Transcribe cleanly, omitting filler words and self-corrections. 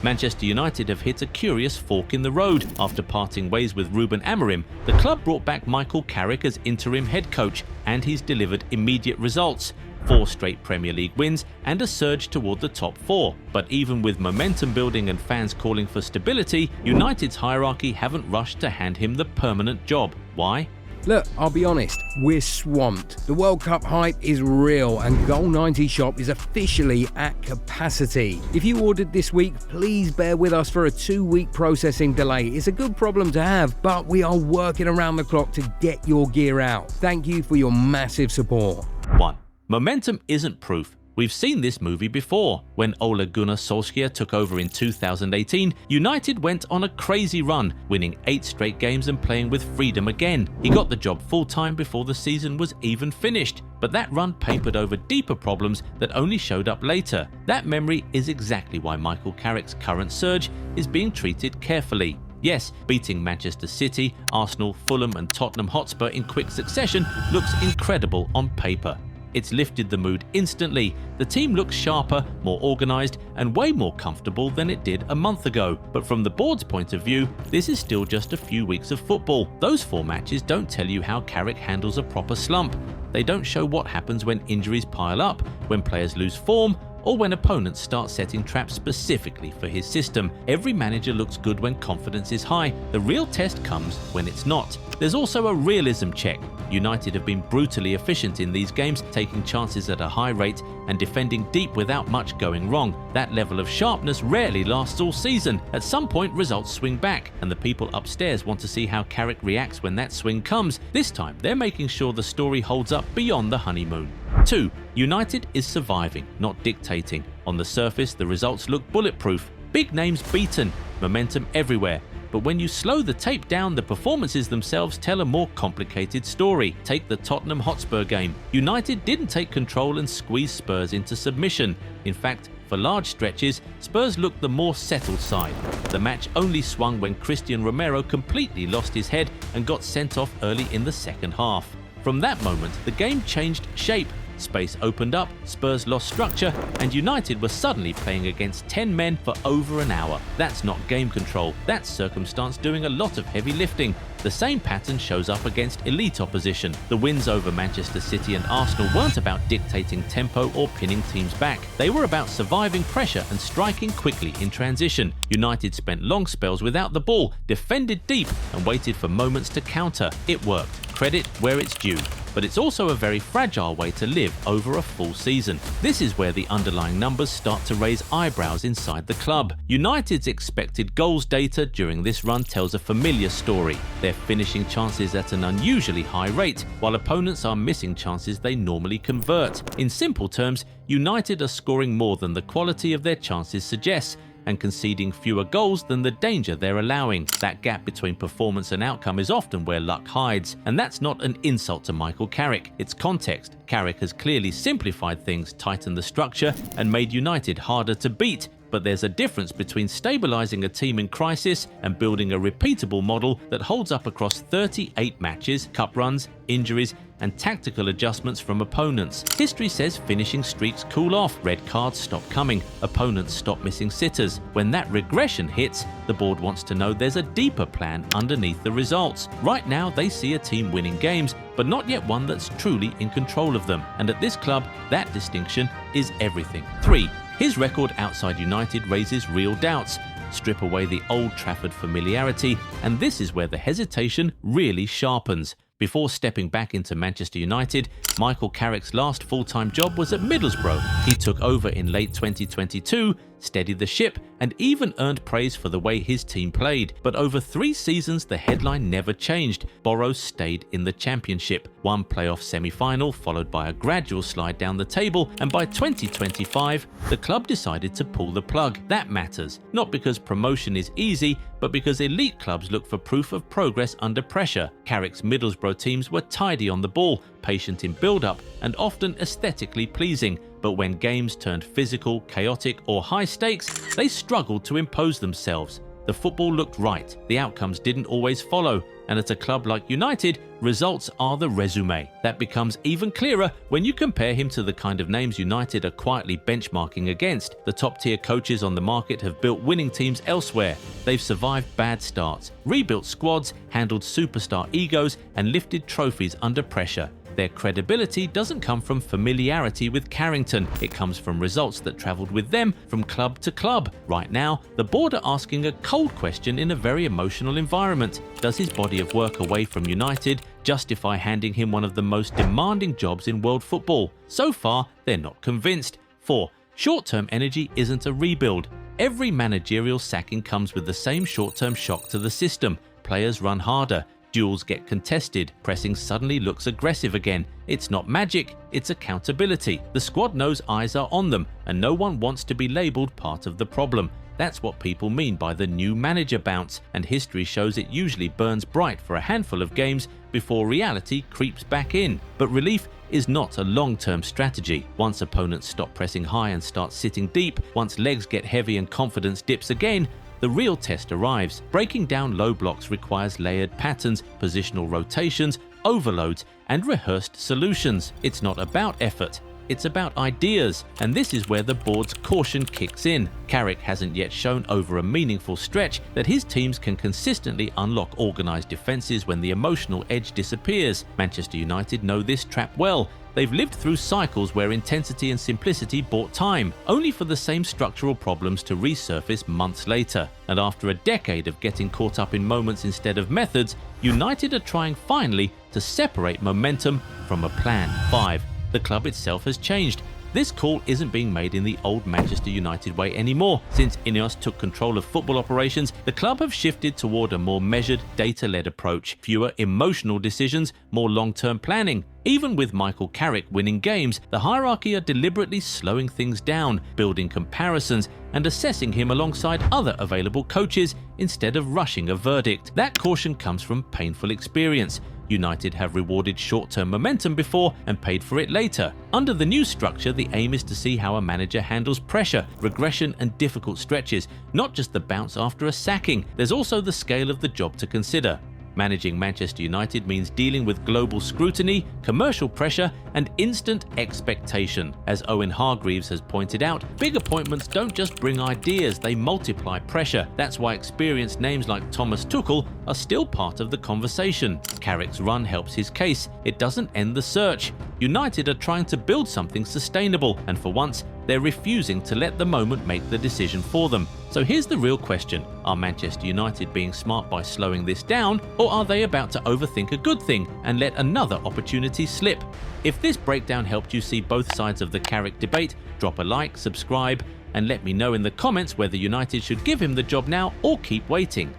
Manchester United have hit a curious fork in the road. After parting ways with Ruben Amorim, the club brought back Michael Carrick as interim head coach, and he's delivered immediate results. 4 straight Premier League wins and a surge toward the top 4. But even with momentum building and fans calling for stability, United's hierarchy haven't rushed to hand him the permanent job. Why? Look, I'll be honest, we're swamped. The World Cup hype is real and Goal 90 shop is officially at capacity. If you ordered this week, please bear with us for a 2-week processing delay. It's a good problem to have, but we are working around the clock to get your gear out. Thank you for your massive support. 1. Momentum isn't proof. We've seen this movie before. When Ole Gunnar Solskjær took over in 2018, United went on a crazy run, winning 8 straight games and playing with freedom again. He got the job full-time before the season was even finished, but that run papered over deeper problems that only showed up later. That memory is exactly why Michael Carrick's current surge is being treated carefully. Yes, beating Manchester City, Arsenal, Fulham and Tottenham Hotspur in quick succession looks incredible on paper. It's lifted the mood instantly. The team looks sharper, more organised and way more comfortable than it did a month ago. But from the board's point of view, this is still just a few weeks of football. Those 4 matches don't tell you how Carrick handles a proper slump. They don't show what happens when injuries pile up, when players lose form, or when opponents start setting traps specifically for his system. Every manager looks good when confidence is high. The real test comes when it's not. There's also a realism check. United have been brutally efficient in these games, taking chances at a high rate and defending deep without much going wrong. That level of sharpness rarely lasts all season. At some point, results swing back, and the people upstairs want to see how Carrick reacts when that swing comes. This time, they're making sure the story holds up beyond the honeymoon. 2. United is surviving, not dictating. On the surface, the results look bulletproof. Big names beaten, momentum everywhere. But when you slow the tape down, the performances themselves tell a more complicated story. Take the Tottenham Hotspur game. United didn't take control and squeeze Spurs into submission. In fact, for large stretches, Spurs looked the more settled side. The match only swung when Cristian Romero completely lost his head and got sent off early in the second half. From that moment, the game changed shape. Space opened up, Spurs lost structure, and United were suddenly playing against 10 men for over an hour. That's not game control, that's circumstance doing a lot of heavy lifting. The same pattern shows up against elite opposition. The wins over Manchester City and Arsenal weren't about dictating tempo or pinning teams back. They were about surviving pressure and striking quickly in transition. United spent long spells without the ball, defended deep, and waited for moments to counter. It worked. Credit where it's due. But it's also a very fragile way to live over a full season. This is where the underlying numbers start to raise eyebrows inside the club. United's expected goals data during this run tells a familiar story. They're finishing chances at an unusually high rate, while opponents are missing chances they normally convert. In simple terms, United are scoring more than the quality of their chances suggests, and conceding fewer goals than the danger they're allowing. That gap between performance and outcome is often where luck hides, and that's not an insult to Michael Carrick, it's context. Carrick has clearly simplified things, tightened the structure, and made United harder to beat. But there's a difference between stabilizing a team in crisis and building a repeatable model that holds up across 38 matches, cup runs, injuries, and tactical adjustments from opponents. History says finishing streaks cool off, red cards stop coming, opponents stop missing sitters. When that regression hits, the board wants to know there's a deeper plan underneath the results. Right now, they see a team winning games, but not yet one that's truly in control of them. And at this club, that distinction is everything. 3. His record outside United raises real doubts. Strip away the Old Trafford familiarity, and this is where the hesitation really sharpens. Before stepping back into Manchester United, Michael Carrick's last full-time job was at Middlesbrough. He took over in late 2022, steadied the ship, and even earned praise for the way his team played. But over 3 seasons, the headline never changed. Borough stayed in the Championship. One playoff semi-final, followed by a gradual slide down the table, and by 2025, the club decided to pull the plug. That matters, not because promotion is easy, but because elite clubs look for proof of progress under pressure. Carrick's Middlesbrough teams were tidy on the ball, patient in build-up, and often aesthetically pleasing. But when games turned physical, chaotic, or high stakes, they struggled to impose themselves. The football looked right, the outcomes didn't always follow, and at a club like United, results are the resume. That becomes even clearer when you compare him to the kind of names United are quietly benchmarking against. The top-tier coaches on the market have built winning teams elsewhere. They've survived bad starts, rebuilt squads, handled superstar egos, and lifted trophies under pressure. Their credibility doesn't come from familiarity with Carrington, it comes from results that travelled with them from club to club. Right now, the board are asking a cold question in a very emotional environment. Does his body of work away from United justify handing him one of the most demanding jobs in world football? So far, they're not convinced. 4. Short-term energy isn't a rebuild. Every managerial sacking comes with the same short-term shock to the system. Players run harder. Duels get contested, pressing suddenly looks aggressive again. It's not magic, it's accountability. The squad knows eyes are on them, and no one wants to be labelled part of the problem. That's what people mean by the new manager bounce, and history shows it usually burns bright for a handful of games before reality creeps back in. But relief is not a long-term strategy. Once opponents stop pressing high and start sitting deep, once legs get heavy and confidence dips again, the real test arrives. Breaking down low blocks requires layered patterns, positional rotations, overloads, and rehearsed solutions. It's not about effort, it's about ideas, and this is where the board's caution kicks in. Carrick hasn't yet shown over a meaningful stretch that his teams can consistently unlock organised defences when the emotional edge disappears. Manchester United know this trap well. They've lived through cycles where intensity and simplicity bought time, only for the same structural problems to resurface months later. And after a decade of getting caught up in moments instead of methods, United are trying finally to separate momentum from a plan. 5. The club itself has changed. This call isn't being made in the old Manchester United way anymore. Since Ineos took control of football operations, the club have shifted toward a more measured, data-led approach. Fewer emotional decisions, more long-term planning. Even with Michael Carrick winning games, the hierarchy are deliberately slowing things down, building comparisons, and assessing him alongside other available coaches instead of rushing a verdict. That caution comes from painful experience. United have rewarded short-term momentum before and paid for it later. Under the new structure, the aim is to see how a manager handles pressure, regression, and difficult stretches, not just the bounce after a sacking. There's also the scale of the job to consider. Managing Manchester United means dealing with global scrutiny, commercial pressure, and instant expectation. As Owen Hargreaves has pointed out, big appointments don't just bring ideas, they multiply pressure. That's why experienced names like Thomas Tuchel are still part of the conversation. Carrick's run helps his case. It doesn't end the search. United are trying to build something sustainable, and for once, they're refusing to let the moment make the decision for them. So here's the real question. Are Manchester United being smart by slowing this down, or are they about to overthink a good thing and let another opportunity slip? If this breakdown helped you see both sides of the Carrick debate, drop a like, subscribe, and let me know in the comments whether United should give him the job now or keep waiting.